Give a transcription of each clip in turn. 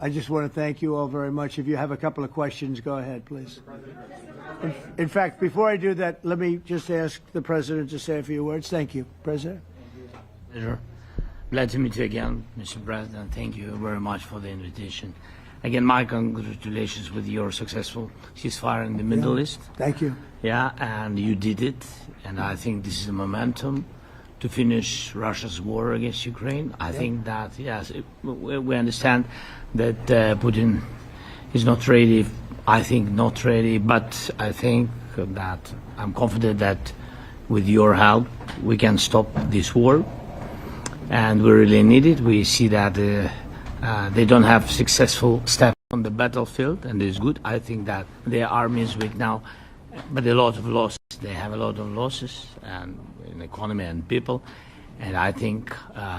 I just want to thank you all very much. If you have a couple of questions, go ahead, please. In fact, before I do that, let me just ask the President to say a few words. Thank you, President. Pleasure. Glad to meet you again, Mr. President. Thank you very much for the invitation. Again, my congratulations with your successful ceasefire in the Middle East. Thank you. Yeah, and you did it. And I think this is a momentum to finish Russia's war against Ukraine. I think that, yes, we understand that Putin is not ready. I think not ready, but I think that I'm confident that with your help we can stop this war. And we really need it. We see that they don't have successful steps on the battlefield, and it's good. I think that their army is weak now, but a lot of losses. They have a lot of losses and in economy and people, and I think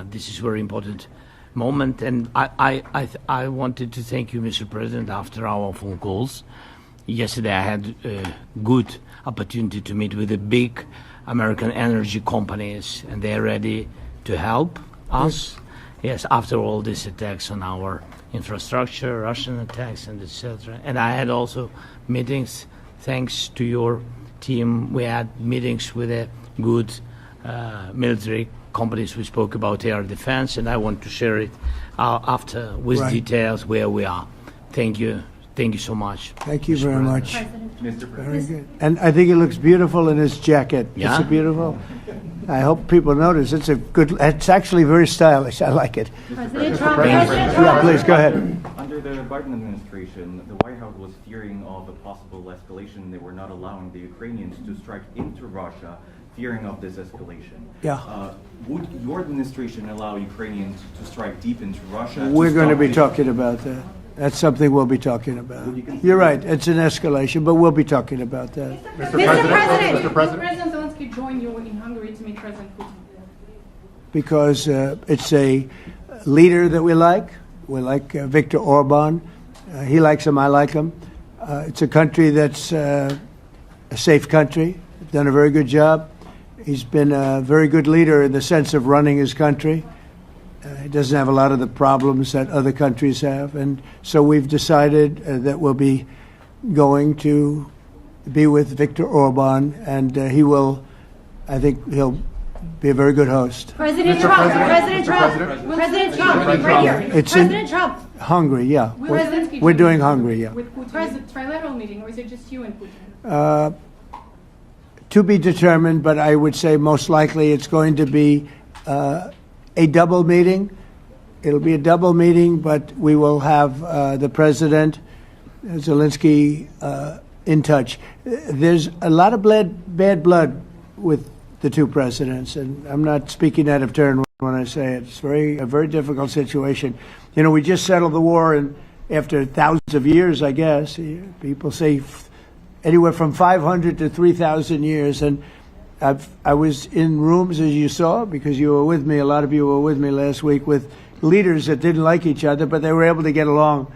this is a very important moment. And I wanted to thank you, Mr. President, after our phone calls. Yesterday I had a good opportunity to meet with the big American energy companies, and they're ready to help us. Yes, after all these attacks on our infrastructure, Russian attacks, and etc. And I had also meetings, thanks to your team. We had meetings with a good military companies. We spoke about air defense, and I want to share it after with details where we are. Thank you. Thank you so much. Thank you very much. Mr. President. Very good. And I think he looks beautiful in his jacket. Yeah? It's beautiful. I hope people notice. It's actually very stylish. I like it. President Trump. Yeah, please, go ahead. Under the Biden administration, the White House was fearing of a possible escalation. They were not allowing the Ukrainians to strike into Russia, fearing of this escalation. Yeah. Would your administration allow Ukrainians to strike deep into Russia? We're going to be talking about that. That's something we'll be talking about. You're right. It's an escalation, but we'll be talking about that. Mr. President. Will President Zelensky join you in Hungary to meet President Putin? Because it's a leader that we like. We like Viktor Orban. He likes him. I like him. It's a country that's a safe country. Done a very good job. He's been a very good leader in the sense of running his country. He doesn't have a lot of the problems that other countries have. And so we've decided that we'll be going to be with Viktor Orban, and I think he'll be a very good host. President Trump. President Trump. President Trump. Right here. It's President Trump. Hungary, yeah. Will Zelensky We're join doing you Hungary, yeah. With Putin? Is it a trilateral meeting, or is it just you and Putin? To be determined, but I would say most likely it's going to be a double meeting. It'll be a double meeting, but we will have the President, Zelensky, in touch. There's a lot of bad blood with the two presidents, and I'm not speaking out of turn when I say it. It's a very difficult situation. You know, we just settled the war, and after thousands of years, I guess, people say anywhere from 500 to 3,000 years, and I was in rooms, as you saw, because you were with me, a lot of you were with me last week, with leaders that didn't like each other, but they were able to get along.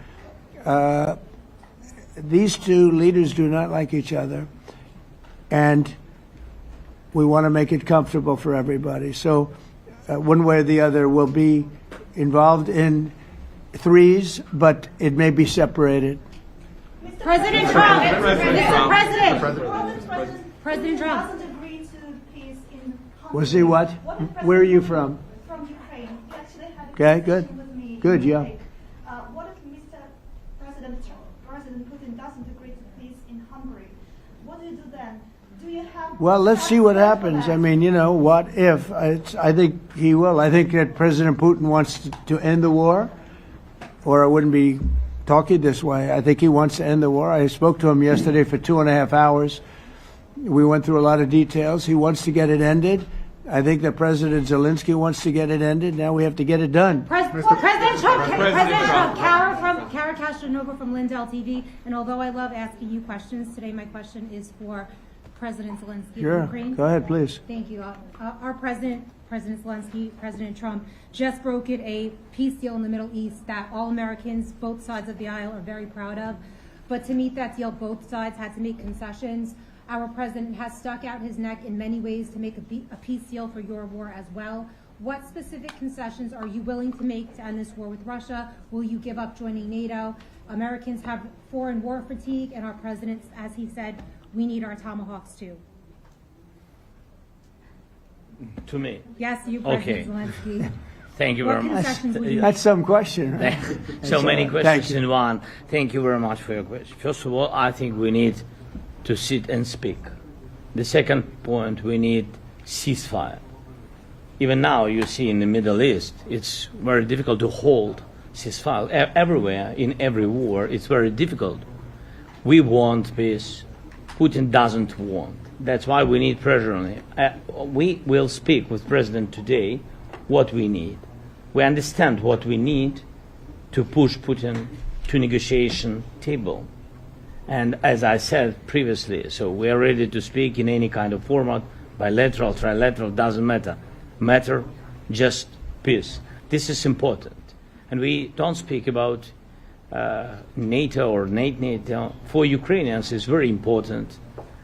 These two leaders do not like each other, and we want to make it comfortable for everybody. So one way or the other, we'll be involved in threes, but it may be separated. President Trump. Mr. President. President Trump. Was he what? Where are you from? From Ukraine. He actually had Okay, good. with me. Good, yeah. What if Mr. President Putin doesn't agree to peace in Hungary? What do you do then? Do you have? Well, let's see what happens. I mean, you know, what if? I think he will. I think that President Putin wants to end the war, or I wouldn't be talking this way. I think he wants to end the war. I spoke to him yesterday for 2.5 hours. We went through a lot of details. He wants to get it ended. I think that President Zelensky wants to get it ended. Now we have to get it done. President Trump. Kara Castronova from Lindell TV. And although I love asking you questions, today my question is for President Zelensky Sure. of Ukraine. Go ahead, please. Thank you. Our President Zelensky, President Trump, just brokered a peace deal in the Middle East that all Americans, both sides of the aisle, are very proud of. But to meet that deal, both sides had to make concessions. Our president has stuck out his neck in many ways to make a peace deal for your war as well. What specific concessions are you willing to make to end this war with Russia? Will you give up joining NATO? Americans have foreign war fatigue, and our president, as he said, we need our tomahawks too. To me. Yes, you, Okay. President Zelensky. Thank you What very much. concessions will you That's some question, right? So many all right. questions Thank you. in one. Thank you very much for your question. First of all, I think we need to sit and speak. The second point, we need ceasefire. Even now, you see in the Middle East, it's very difficult to hold ceasefire. Everywhere, in every war, it's very difficult. We want peace. Putin doesn't want. That's why we need pressure on him. We will speak with President today what we need. We understand what we need to push Putin to negotiation table. And as I said previously, so we are ready to speak in any kind of format, bilateral, trilateral, doesn't matter. Matter just peace. This is important. And we don't speak about NATO or NATO. For Ukrainians, it's very important.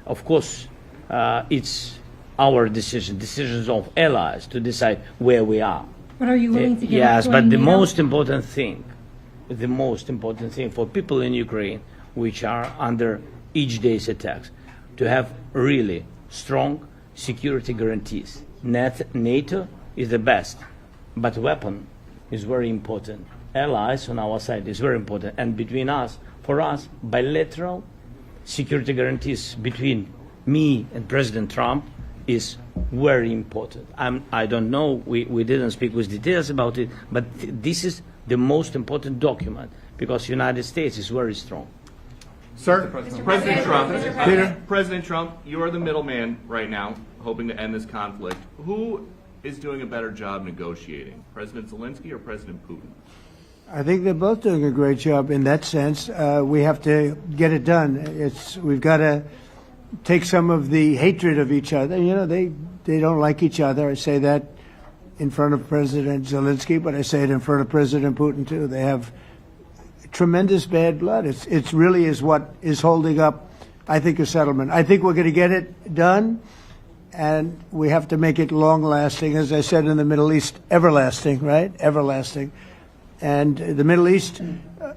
Of course, it's our decision, decisions of allies to decide where we are. But are you willing to give up Yes, but joining the NATO? most important thing for people in Ukraine, which are under each day's attacks, to have really strong security guarantees. NATO is the best, but weapon is very important. Allies on our side is very important. And between us, for us, bilateral security guarantees between me and President Trump is very important. I don't know, we didn't speak with details about it, but this is the most important document because the United States is very strong. Sir, President Trump, Peter? President Trump, you are the middleman right now, hoping to end this conflict. Who is doing a better job negotiating, President Zelensky or President Putin? I think they're both doing a great job in that sense. We have to get it done. We've got to take some of the hatred of each other. You know, they don't like each other. I say that in front of President Zelensky, but I say it in front of President Putin too. They have tremendous bad blood. It really is what is holding up, I think, a settlement. I think we're going to get it done, and we have to make it long-lasting. As I said in the Middle East, everlasting, right? Everlasting. And the Middle East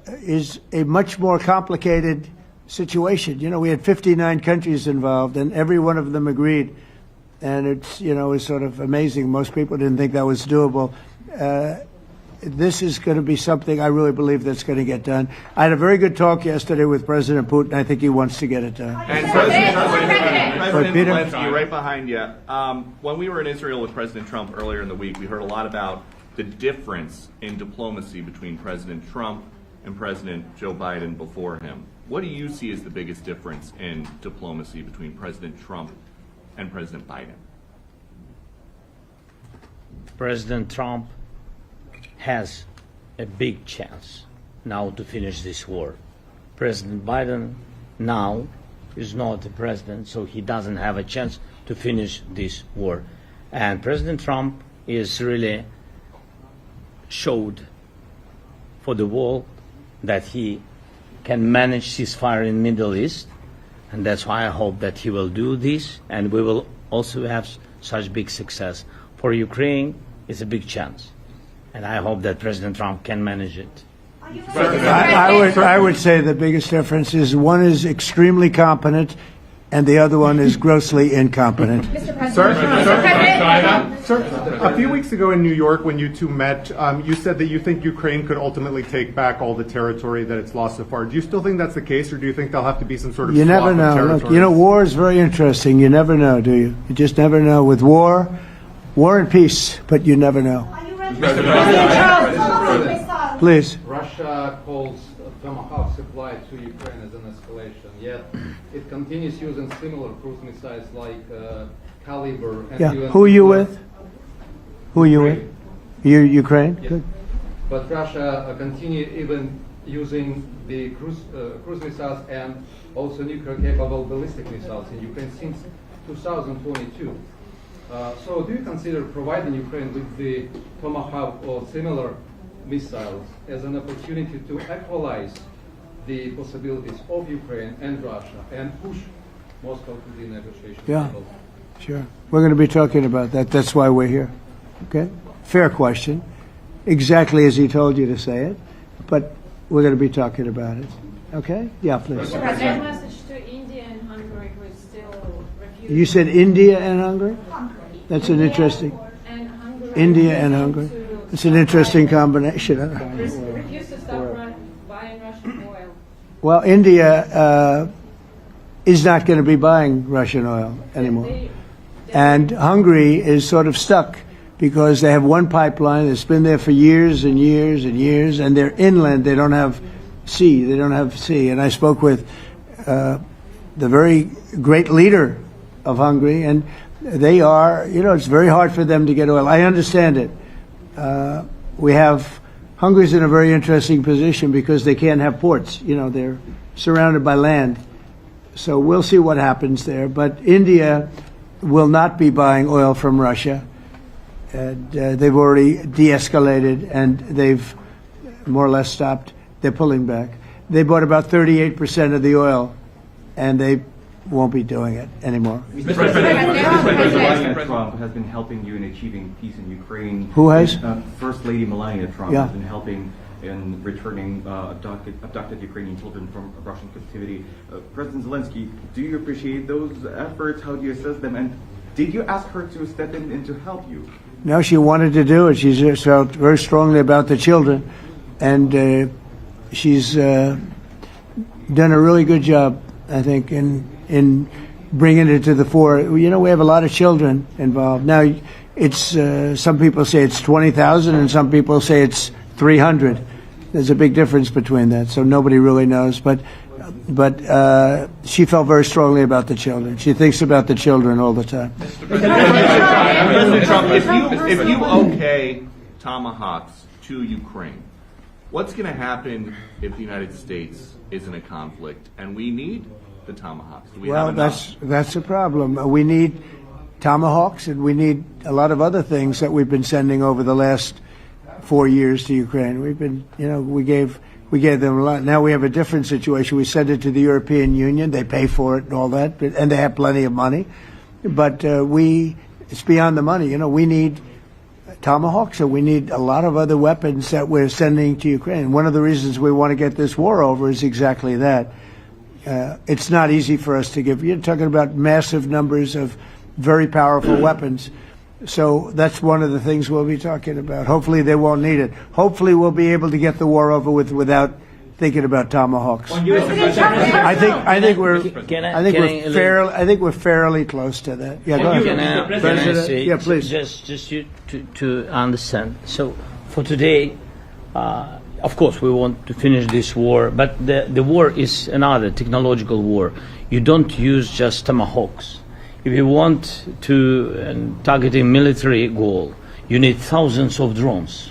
is a much more complicated situation. You know, we had 59 countries involved, and every one of them agreed. And it's, you know, it's sort of amazing. Most people didn't think that was doable. This is going to be something I really believe that's going to get done. I had a very good talk yesterday with President Putin. I think he wants to get it done. And President Peter? Zelensky, right behind you. When we were in Israel with President Trump earlier in the week, we heard a lot about the difference in diplomacy between President Trump and President Joe Biden before him. What do you see as the biggest difference in diplomacy between President Trump and President Biden? President Trump has a big chance now to finish this war. President Biden now is not the president, so he doesn't have a chance to finish this war. And President Trump is really showed for the world that he can manage ceasefire in Middle East, and that's why I hope that he will do this, and we will also have such big success. For Ukraine, it's a big chance, and I hope that President Trump can manage it. I would say the biggest difference is one is extremely competent and the other one is grossly incompetent. Sir, a few weeks ago in New York when you two met, you said that you think Ukraine could ultimately take back all the territory that it's lost so far. Do you still think that's the case, or do you think there'll have to be some sort of You swap never of know. territories? Look, you know, war is very interesting. You never know, do you? You just never know. With war and peace, but you never know. Are you ready? Please. Russia calls Tomahawk supply to Ukraine as an escalation, yet it continues using similar cruise missiles like Caliber. And Yeah. even Who are you with? Who are you with? You Ukraine? Yes. Good. But Russia continue even using the cruise missiles and also nuclear-capable ballistic missiles in Ukraine since 2022. So do you consider providing Ukraine with the Tomahawk or similar missiles as an opportunity to equalize the possibilities of Ukraine and Russia and push Moscow to the negotiation Yeah. table? Sure. We're going to be talking about that. That's why we're here. Okay? fair question, exactly as he told you to say it, but we're going to be talking about it. Okay? Yeah, please. Mr. President, message to India and Hungary who is still refusing. You said India and Hungary? That's an interesting. And Hungary India and Hungary. It's an interesting combination. refuse to stop buying Russian oil. Well, India is not going to be buying Russian oil anymore. And Hungary is sort of stuck because they have one pipeline that's been there for years and years and years, and they're inland. They don't have sea. They don't have sea. And I spoke with the very great leader of Hungary, and they are, it's very hard for them to get oil. I understand it. Hungary's in a very interesting position because they can't have ports. They're surrounded by land. So we'll see what happens there. But India will not be buying oil from Russia. And they've already de-escalated, and they've more or less stopped. They're pulling back. They bought about 38% of the oil, and they won't be doing it anymore. Mr. President Trump has been helping you in achieving peace in Ukraine. Who has? First Lady Melania Trump Yeah. has been helping in returning abducted Ukrainian children from Russian captivity. President Zelensky, do you appreciate those efforts? How do you assess them? And did you ask her to step in and to help you? No, she wanted to do it. She just felt very strongly about the children, and she's done a really good job, I think, in bringing it to the fore. We have a lot of children involved. Now, it's some people say it's 20,000, and some people say it's 300. There's a big difference between that, so nobody really knows. But she felt very strongly about the children. She thinks about the children all the time. President Trump, if you okay tomahawks to Ukraine, what's going to happen if the United States is in a conflict and we need the tomahawks? Do we have enough? That's a problem. We need tomahawks, and we need a lot of other things that we've been sending over the last 4 years to Ukraine. We've been, we gave them a lot. Now we have a different situation. We send it to the European Union. They pay for it and all that, and they have plenty of money. But it's beyond the money. We need tomahawks, and we need a lot of other weapons that we're sending to Ukraine. One of the reasons we want to get this war over is exactly that. It's not easy for us to give. You're talking about massive numbers of very powerful weapons. So that's one of the things we'll be talking about. Hopefully they won't need it. Hopefully we'll be able to get the war over with without thinking about tomahawks. I think we're fairly close to that. Yeah, go ahead. Can I say, yeah, please. Just to understand. So for today, of course, we want to finish this war, but the war is another technological war. You don't use just tomahawks. If you want to target a military goal, you need thousands of drones.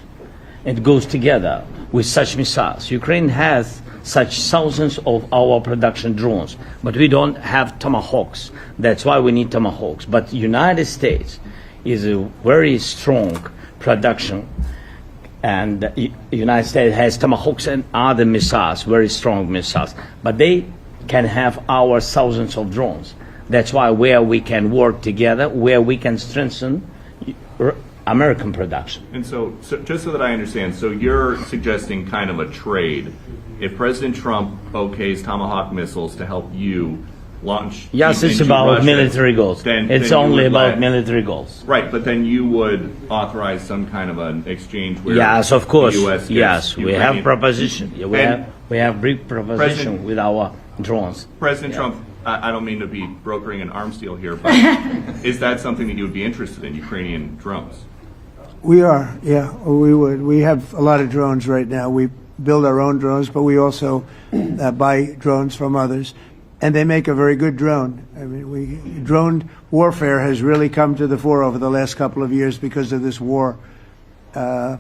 It goes together with such missiles. Ukraine has such thousands of our production drones, but we don't have tomahawks. That's why we need tomahawks. But United States is a very strong production, and the United States has tomahawks and other missiles, very strong missiles, but they can have our thousands of drones. That's why where we can work together, where we can strengthen American production. And so just so that I understand, so you're suggesting kind of a trade. If President Trump okays Tomahawk missiles to help you launch... Yes, it's about Russia, military goals. It's only about military goals. Right, but then you would authorize some kind of an exchange where... Yes, of course. The U.S. Yes, we have proposition. We have brief proposition with our drones. President Trump, I don't mean to be brokering an arms deal here, but is that something that you would be interested in, Ukrainian drones? We are, yeah, we would. We have a lot of drones right now. We build our own drones, but we also buy drones from others, and they make a very good drone. I mean, drone warfare has really come to the fore over the last couple of years because of this war. I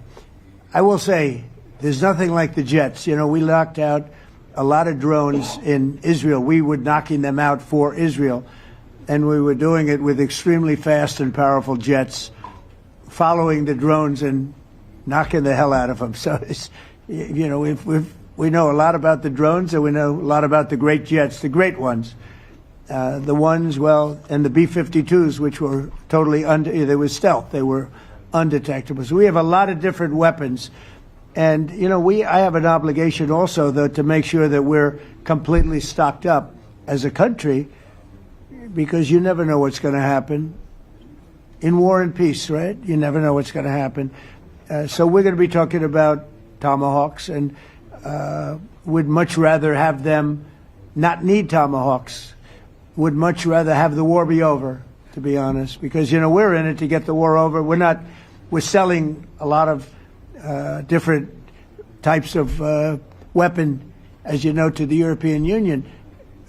will say, there's nothing like the jets. We knocked out a lot of drones in Israel. We were knocking them out for Israel, and we were doing it with extremely fast and powerful jets, following the drones and knocking the hell out of them. So, we know a lot about the drones, and we know a lot about the great jets, the great ones. The ones, and the B-52s, which were totally they were stealth. They were undetectable. So we have a lot of different weapons. And, you know, I have an obligation also, though, to make sure that we're completely stocked up as a country, because you never know what's going to happen. In war and peace, right? You never know what's going to happen. So we're going to be talking about tomahawks, and would much rather have them not need tomahawks. Would much rather have the war be over, to be honest, because, you know, we're in it to get the war over. We're selling a lot of different types of weapon, as you know, to the European Union.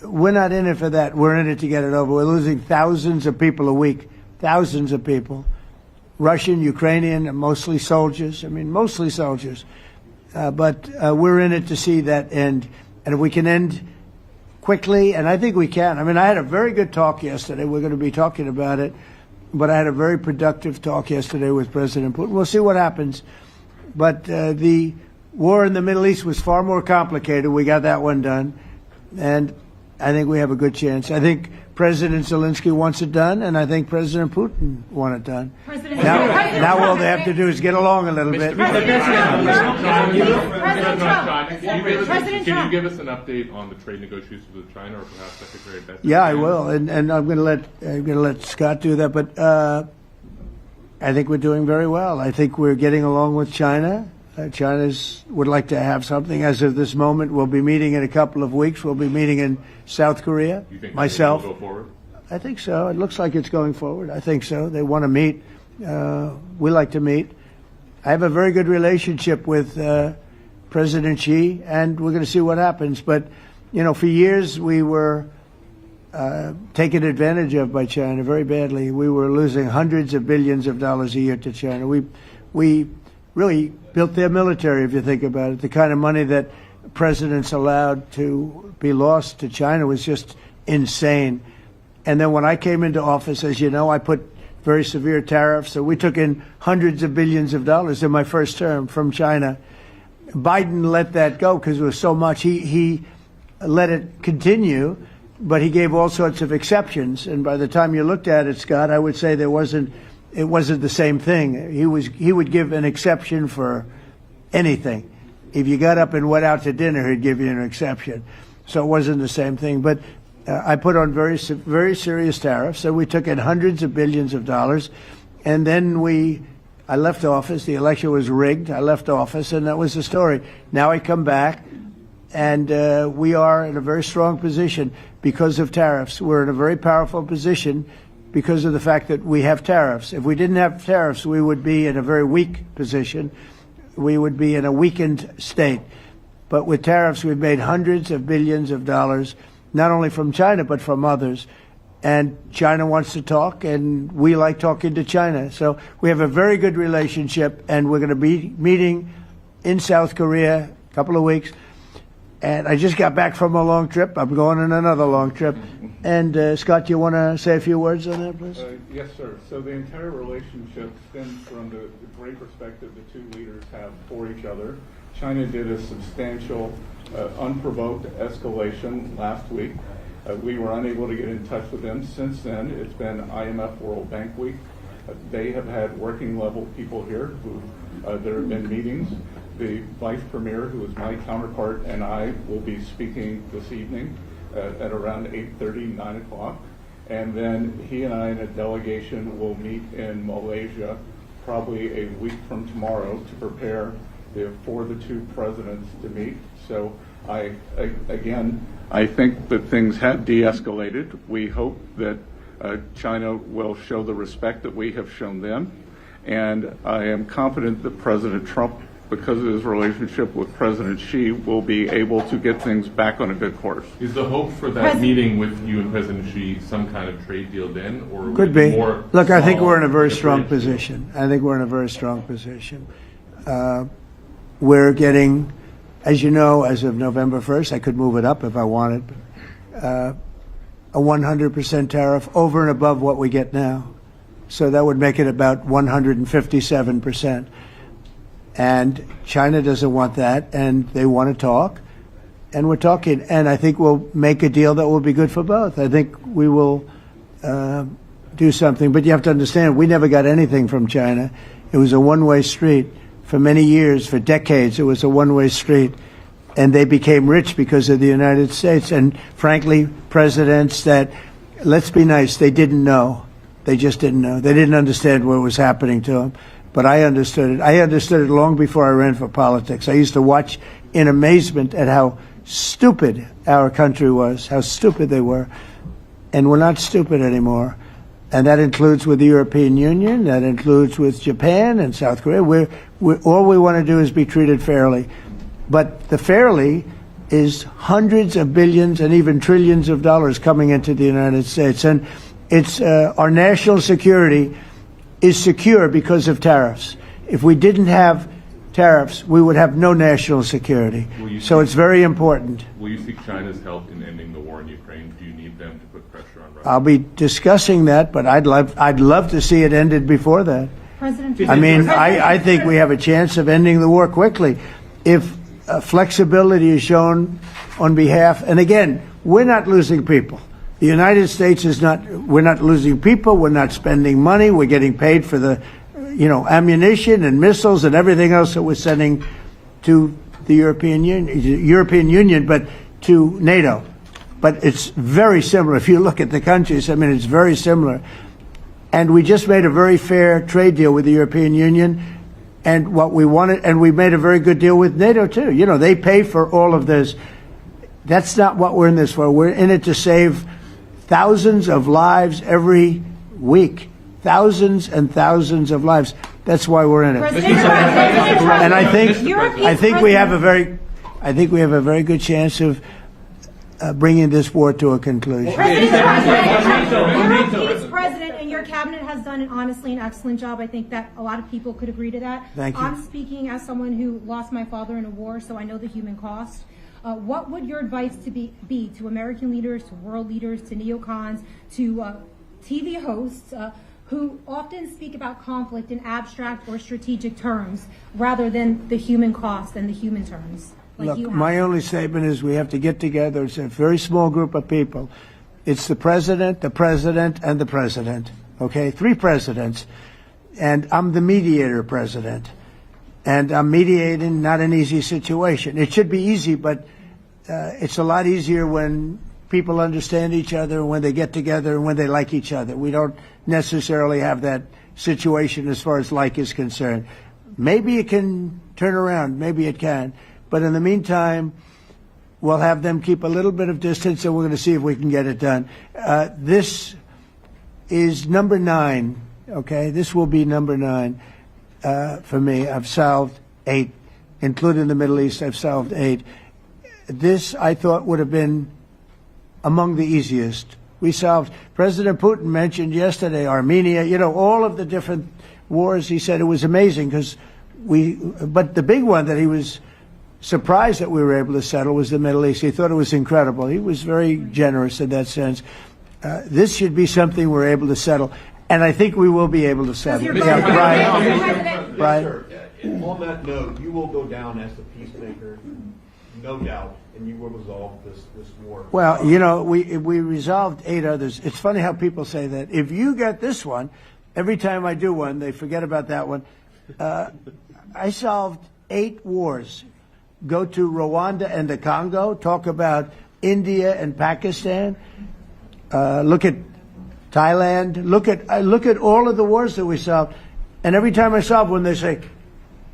We're not in it for that. We're in it to get it over. We're losing thousands of people a week, thousands of people, Russian, Ukrainian, and mostly soldiers. I mean, mostly soldiers. But we're in it to see that end. And if we can end quickly, and I think we can. I mean, I had a very good talk yesterday. We're going to be talking about it. But I had a very productive talk yesterday with President Putin. We'll see what happens. But the war in the Middle East was far more complicated. We got that one done. And I think we have a good chance. I think President Zelensky wants it done, and I think President Putin wants it done. Now all they have to do is get along a little bit. Can you give us an update on the trade negotiations with China, or perhaps Secretary Bessent? Yeah, I will, and I'm going to let Scott do that. But I think we're doing very well. I think we're getting along with China. China would like to have something. As of this moment, we'll be meeting in a couple of weeks. We'll be meeting in South Korea. You think myself. Will go forward? I think so. It looks like it's going forward. I think so. They want to meet. We like to meet. I have a very good relationship with President Xi, and we're going to see what happens. But, you know, for years we were taken advantage of by China very badly. We were losing hundreds of billions of dollars a year to China. We really built their military, if you think about it. The kind of money that presidents allowed to be lost to China was just insane. And then when I came into office, as you know, I put very severe tariffs. So we took in hundreds of billions of dollars in my first term from China. Biden let that go because it was so much. He let it continue, but he gave all sorts of exceptions. And by the time you looked at it, Scott, I would say it wasn't the same thing. He would give an exception for anything. If you got up and went out to dinner, he'd give you an exception. So it wasn't the same thing. But I put on very serious tariffs. So we took in hundreds of billions of dollars. And then I left office. The election was rigged. I left office, and that was the story. Now I come back, and we are in a very strong position because of tariffs. We're in a very powerful position because of the fact that we have tariffs. If we didn't have tariffs, we would be in a very weak position. We would be in a weakened state. But with tariffs, we've made hundreds of billions of dollars, not only from China, but from others. And China wants to talk, and we like talking to China. So we have a very good relationship, and we're going to be meeting in South Korea a couple of weeks. And I just got back from a long trip. I'm going on another long trip. And Scott, do you want to say a few words on that, please? Yes, sir. So the entire relationship stems from the great respect that the two leaders have for each other. China did a substantial, unprovoked escalation last week. We were unable to get in touch with them. Since then, it's been IMF World Bank Week. They have had working level people here who there have been meetings. The Vice Premier, who is my counterpart, and I will be speaking this evening at around 8:30, 9 o'clock. And then he and I and a delegation will meet in Malaysia probably a week from tomorrow to prepare for the two presidents to meet. So I think that things have de-escalated. We hope that China will show the respect that we have shown them. And I am confident that President Trump, because of his relationship with President Xi, will be able to get things back on a good course. Is the hope for that meeting with you and President Xi some kind of trade deal then? Or could be. More Look, I think we're in a very strong position. I think we're in a very strong position. We're getting, as you know, as of November 1st, I could move it up if I wanted, a 100% tariff over and above what we get now. So that would make it about 157%. And China doesn't want that, and they want to talk, and we're talking. And I think we'll make a deal that will be good for both. I think we will do something. But you have to understand, we never got anything from China. It was a one-way street. For many years, for decades, it was a one-way street. And they became rich because of the United States. And frankly, presidents that, let's be nice, they didn't know. They just didn't know. They didn't understand what was happening to them. But I understood it. I understood it long before I ran for politics. I used to watch in amazement at how stupid our country was, how stupid they were. And we're not stupid anymore. And that includes with the European Union. That includes with Japan and South Korea. All we want to do is be treated fairly. But the fairly is hundreds of billions and even trillions of dollars coming into the United States. And it's our national security is secure because of tariffs. If we didn't have tariffs, we would have no national security. So it's very important. Will you seek China's help in ending the war in Ukraine? Do you need them to put pressure on Russia? I'll be discussing that, but I'd love to see it ended before that. President I mean, I think we have a chance of ending the war quickly if flexibility is shown on behalf. And again, we're not losing people. The United States is not. We're not losing people. We're not spending money. We're getting paid for the, ammunition and missiles and everything else that we're sending to the European Union, but to NATO. But it's very similar. If you look at the countries, I mean, it's very similar. And we just made a very fair trade deal with the European Union. And what we wanted, and we made a very good deal with NATO too. They pay for all of this. That's not what we're in this for. We're in it to save thousands of lives every week. Thousands and thousands of lives. That's why we're in it. And I think we have a very good chance of bringing this war to a conclusion. Europe's president and your cabinet has done honestly an excellent job. I think that a lot of people could agree to that. Thank you. I'm speaking as someone who lost my father in a war, so I know the human cost. What would your advice be to American leaders, to world leaders, to neocons, to TV hosts who often speak about conflict in abstract or strategic terms rather than the human cost and the human terms? Look, my only statement is we have to get together. It's a very small group of people. It's the president, and the president. Okay? 3 presidents. And I'm the mediator president. And I'm mediating not an easy situation. It should be easy, but it's a lot easier when people understand each other, when they get together, and when they like each other. We don't necessarily have that situation as far as like is concerned. Maybe it can turn around. Maybe it can. But in the meantime, we'll have them keep a little bit of distance, and we're going to see if we can get it done. This is number 9, okay? This will be number 9 for me. I've solved 8, including the Middle East. I've solved 8. This, I thought, would have been among the easiest. We solved, President Putin mentioned yesterday Armenia, all of the different wars. He said it was amazing but the big one that he was surprised that we were able to settle was the Middle East. He thought it was incredible. He was very generous in that sense. This should be something we're able to settle, and I think we will be able to settle. Brian? On that note, you will go down as the peacemaker, no doubt, and you will resolve this war. Well, we resolved 8 others. It's funny how people say that. If you get this one, every time I do one, they forget about that one. I solved 8 wars. Go to Rwanda and the Congo, talk about India and Pakistan, look at Thailand, look at all of the wars that we solved. And every time I solve one, they say,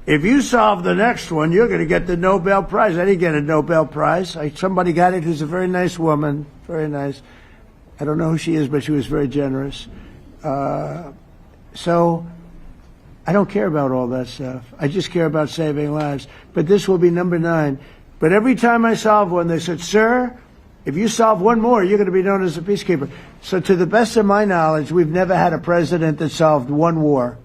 if you solve the next one, you're going to get the Nobel Prize. I didn't get a Nobel Prize. Somebody got it who's a very nice woman, very nice. I don't know who she is, but she was very generous. So I don't care about all that stuff. I just care about saving lives. But this will be number 9. But every time I solve one, they said, sir, if you solve one more, you're going to be known as a peacekeeper. So to the best of my knowledge, we've never had a president that solved one war.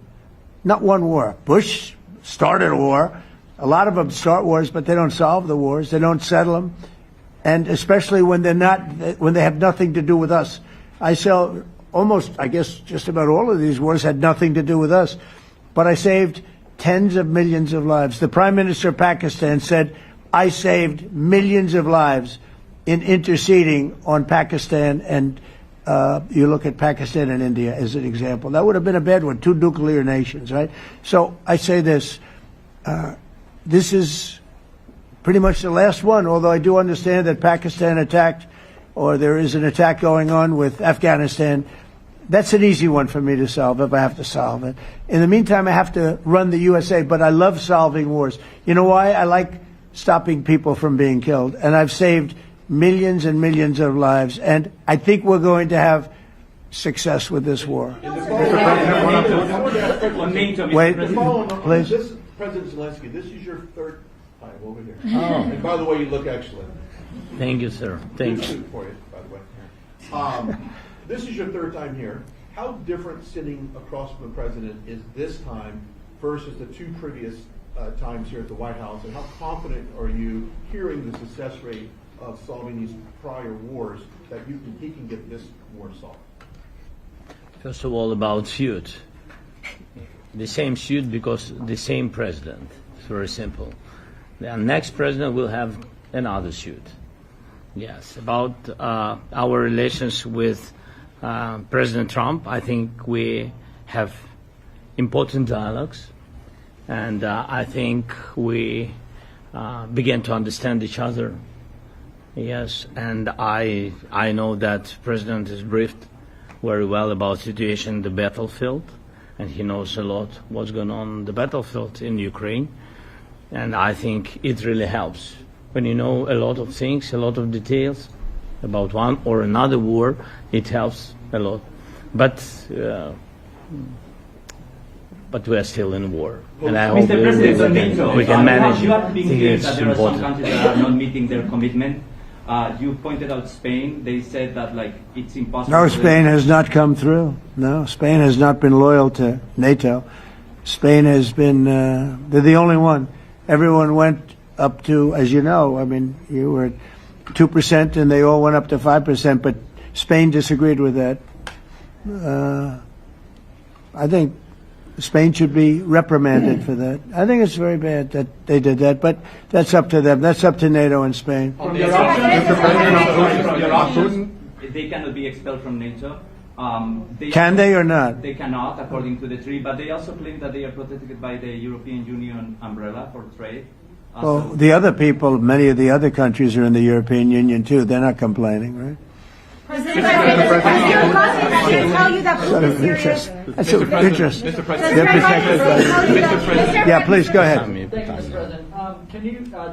Not one war. Bush started a war. A lot of them start wars, but they don't solve the wars. They don't settle them. And especially when they have nothing to do with us. I guess just about all of these wars had nothing to do with us. But I saved tens of millions of lives. The Prime Minister of Pakistan said, I saved millions of lives in interceding on Pakistan and You look at Pakistan and India as an example. That would have been a bad one, two nuclear nations, right? So I say this. This is pretty much the last one, although I do understand that Pakistan attacked, or there is an attack going on with Afghanistan. That's an easy one for me to solve if I have to solve it. In the meantime, I have to run the USA, but I love solving wars. You know why? I like stopping people from being killed, and I've saved millions and millions of lives, and I think we're going to have success with this war. Wait, please. This is President Zelensky. This is your third time over here. Oh. And by the way, you look excellent. Thank you, sir. Thank you. For you, by the way. This is your third time here. How different sitting across from the president is this time versus the two previous times here at the White House, and how confident are you hearing the success rate of solving these prior wars that he can get this war solved? First of all, about suit. The same suit because the same president. It's very simple. The next president will have another suit. Yes, about our relations with President Trump, I think we have important dialogues, and I think we begin to understand each other. Yes, and I know that President is briefed very well about situation in the battlefield, and he knows a lot what's going on the battlefield in Ukraine, and I think it really helps. When you know a lot of things, a lot of details about one or another war, it helps a lot. But we are still in war, and I hope we can manage. You are being clear It's that there are some important. countries that are not meeting their commitment. You pointed out Spain. They said that it's impossible. No, Spain has not come through. No, Spain has not been loyal to NATO. Spain has been, they're the only one. Everyone went up to, as you know, I mean, you were at 2% and they all went up to 5%, but Spain disagreed with that. I think Spain should be reprimanded for that. I think it's very bad that they did that, but that's up to them. That's up to NATO and Spain. They cannot be expelled from NATO. Can they or not? They cannot, according to the treaty, but they also claim that they are protected by the European Union umbrella for trade. Well, the other people, many of the other countries are in the European Union too. They're not complaining, right? President, tell you that Sort of interest. That's of interest. They're protected by. Yeah, please go ahead. Thank you, Mr. President.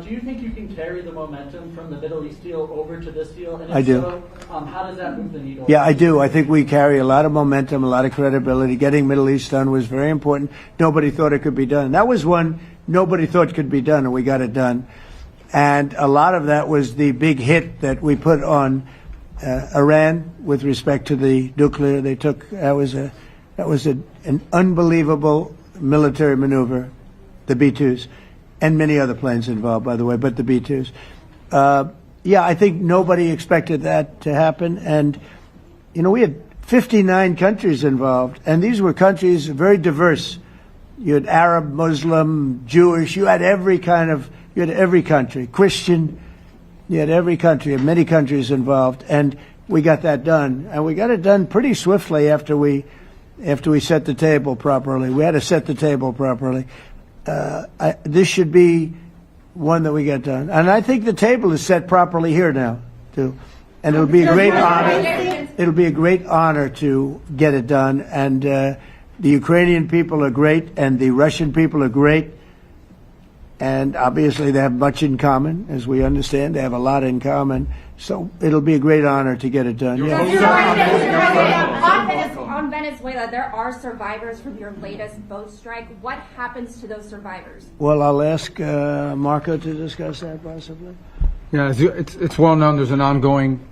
Do you think you can carry the momentum from the Middle East deal over to this deal? And if I do. So, how does that move the needle? Yeah, I do. I think we carry a lot of momentum, a lot of credibility. Getting Middle East done was very important. Nobody thought it could be done. That was one nobody thought could be done, and we got it done. And a lot of that was the big hit that we put on Iran with respect to the nuclear. They took that was an unbelievable military maneuver, the B-2s, and many other planes involved, by the way, but the B-2s. Yeah, I think nobody expected that to happen, and you know we had 59 countries involved, and these were countries very diverse. You had Arab, Muslim, Jewish. You had every country, Christian. You had every country, and many countries involved, and we got that done. And we got it done pretty swiftly after we set the table properly. We had to set the table properly. This should be one that we get done. And I think the table is set properly here now, too. And it'll be a great honor. It'll be a great honor to get it done. And the Ukrainian people are great, and the Russian people are great. And obviously they have much in common, as we understand. They have a lot in common. So it'll be a great honor to get it done. Yeah. On Venezuela, there are survivors from your latest boat strike. What happens to those survivors? Well, I'll ask Marco to discuss that possibly. Yeah, it's well known there's an ongoing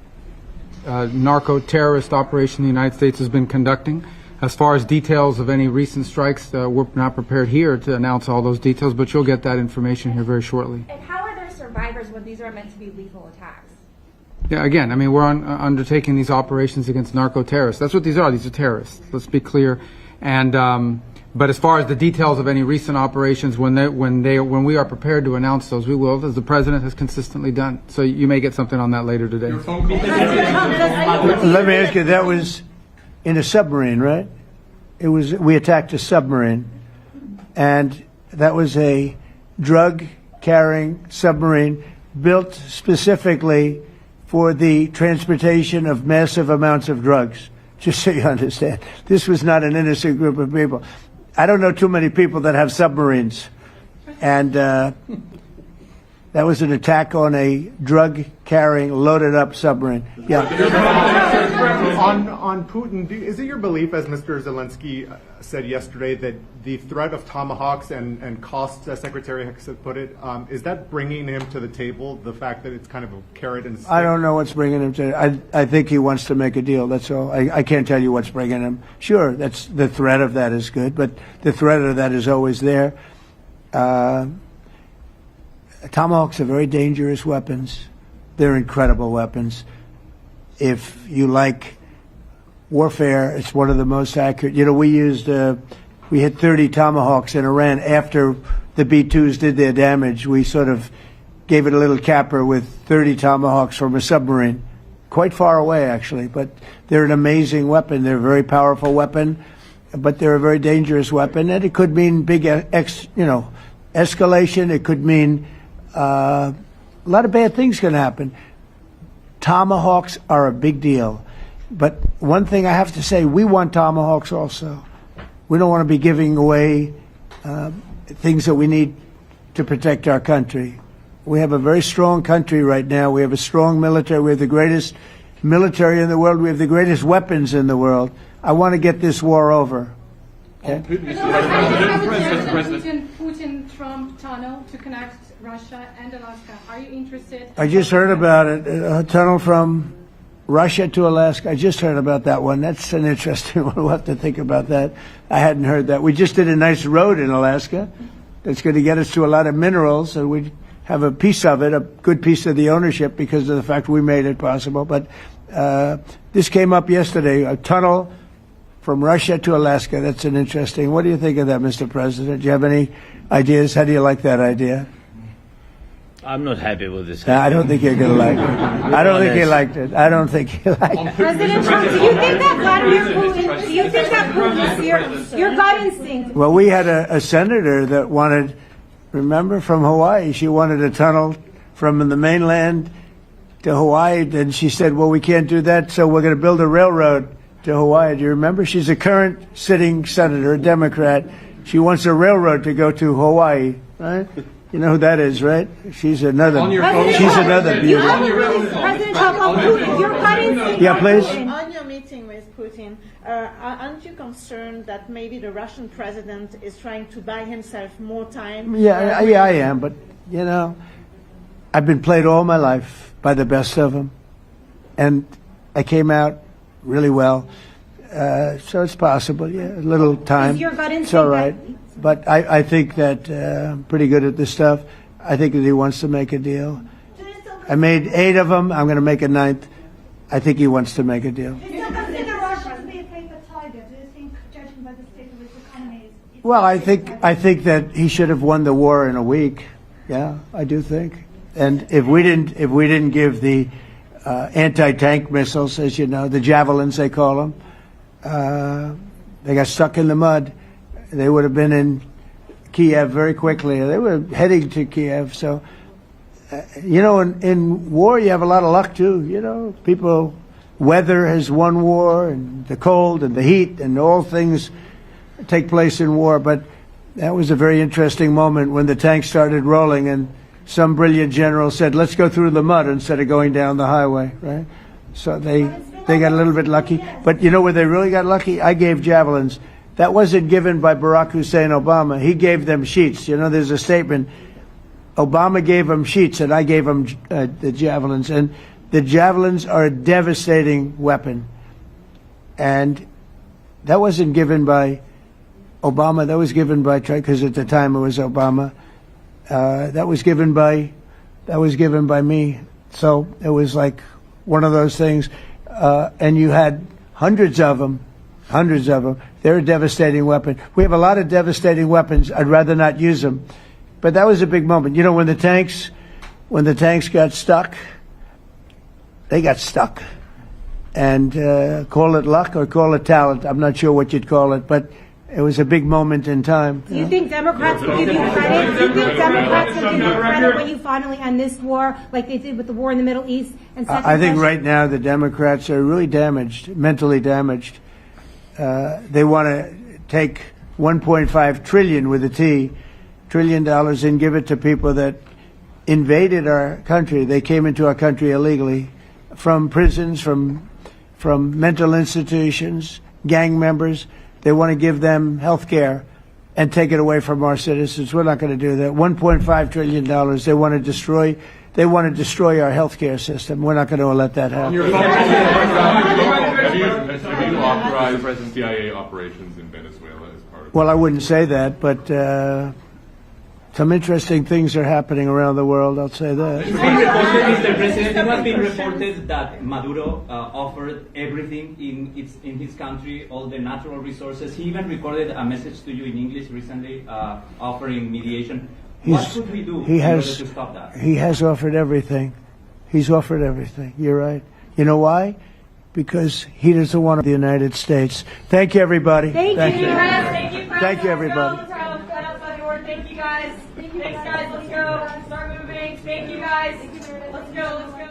narco-terrorist operation the United States has been conducting. As far as details of any recent strikes, we're not prepared here to announce all those details, but you'll get that information here very shortly. And how are there survivors when these are meant to be lethal attacks? Yeah, again, I mean, we're undertaking these operations against narco-terrorists. That's what these are. These are terrorists. Let's be clear. And But as far as the details of any recent operations, when we are prepared to announce those, we will, as the president has consistently done. So you may get something on that later today. Let me ask you, that was in a submarine, right? We attacked a submarine, and that was a drug-carrying submarine built specifically for the transportation of massive amounts of drugs, just so you understand. This was not an innocent group of people. I don't know too many people that have submarines, and that was an attack on a drug-carrying, loaded-up submarine. Yeah. On Putin, is it your belief, as Mr. Zelensky said yesterday, that the threat of tomahawks and costs, as Secretary Hicks had put it, is that bringing him to the table, the fact that it's kind of a carrot and stick? I don't know what's bringing him to it. I think he wants to make a deal, that's all. I can't tell you what's bringing him. Sure, that's the threat of that is good, but the threat of that is always there. Tomahawks are very dangerous weapons. They're incredible weapons. If you like warfare, it's one of the most accurate. You know, we hit 30 Tomahawks in Iran after the B-2s did their damage. We sort of gave it a little capper with 30 Tomahawks from a submarine, quite far away actually, but they're an amazing weapon. They're a very powerful weapon, but they're a very dangerous weapon, and it could mean big, escalation. It could mean a lot of bad things can happen. Tomahawks are a big deal. But one thing I have to say, we want tomahawks also. We don't want to be giving away things that we need to protect our country. We have a very strong country right now. We have a strong military. We have the greatest military in the world. We have the greatest weapons in the world. I want to get this war over. Okay? Putin-Trump tunnel to connect Russia and Alaska. Are you interested? I just heard about it. A tunnel from Russia to Alaska. I just heard about that one. That's an interesting one. We'll have to think about that. I hadn't heard that. We just did a nice road in Alaska that's going to get us to a lot of minerals, and we have a piece of it, a good piece of the ownership because of the fact we made it possible. But this came up yesterday, a tunnel from Russia to Alaska. That's an interesting. What do you think of that, Mr. President? Do you have any ideas? How do you like that idea? I'm not happy with this. I don't think you're going to like it. I don't think he liked it. I don't think he liked it. President Trump, do you think that Vladimir Putin, do you think that Putin is your gut instinct? Well, we had a senator that wanted, remember, from Hawaii, she wanted a tunnel from the mainland to Hawaii, and she said, well, we can't do that, so we're going to build a railroad to Hawaii. Do you remember? She's a current sitting senator, a Democrat. She wants a railroad to go to Hawaii, right? You know who that is, right? She's another beauty. President Trump, your gut instinct. Yeah, please. On your meeting with Putin, aren't you concerned that maybe the Russian president is trying to buy himself more time? Yeah, I am, but, you know, I've been played all my life by the best of them, and I came out really well. So it's possible, yeah, a little time. Is your gut instinct it's all right. But I think that I'm pretty good at this stuff. I think that he wants to make a deal. I made 8 of them. I'm going to make a 9th. I think he wants to make a deal. Do you consider Russia to be a paper tiger? Do you think, judging by the state of its economy, Well, I think that he should have won the war in a week. Yeah, I do think. And if we didn't give the anti-tank missiles, as you know, the javelins they call them, they got stuck in the mud. They would have been in Kiev very quickly. They were heading to Kiev. So, you know, in war, you have a lot of luck, too. You know, weather has won war, and the cold and the heat and all things take place in war. But that was a very interesting moment when the tanks started rolling and some brilliant general said, let's go through the mud instead of going down the highway, right? So they got a little bit lucky. But you know where they really got lucky? I gave javelins. That wasn't given by Barack Hussein Obama. He gave them sheets. You know, there's a statement. Obama gave them sheets, and I gave them the javelins. And the javelins are a devastating weapon. And that wasn't given by Obama. That was given by, because at the time it was Obama. That was given by me. So it was like one of those things. And you had hundreds of them hundreds of them. They're a devastating weapon. We have a lot of devastating weapons. I'd rather not use them. But that was a big moment. You know, when the tanks got stuck, they got stuck. And call it luck or call it talent. I'm not sure what you'd call it, but it was a big moment in time. Do you think Democrats will give you credit? Do you think Democrats will give you credit when you finally end this war, like they did with the war in the Middle East? And I think right now the Democrats are really damaged, mentally damaged. They want to take $1.5 trillion with a T, $1 trillion and give it to people that invaded our country. They came into our country illegally from prisons, from mental institutions, gang members. They want to give them health care and take it away from our citizens. We're not going to do that. $1.5 trillion. They want to destroy our health care system. We're not going to let that happen. Have you authorized CIA operations in Venezuela as part of? Well, I wouldn't say that, but some interesting things are happening around the world, I'll say that. It's been reported, Mr. President, it has been reported that Maduro offered everything in his country, all the natural resources. He even recorded a message to you in English recently, offering mediation. What should we do in order to stop that? He has offered everything. He's offered everything. You're right. You know why? Because he doesn't want the United States. Thank you, everybody. Thank you. Thank you, Thank you, everybody. Thank you, guys. Thanks, guys. Let's go. Start moving. Thank you, guys. Let's go.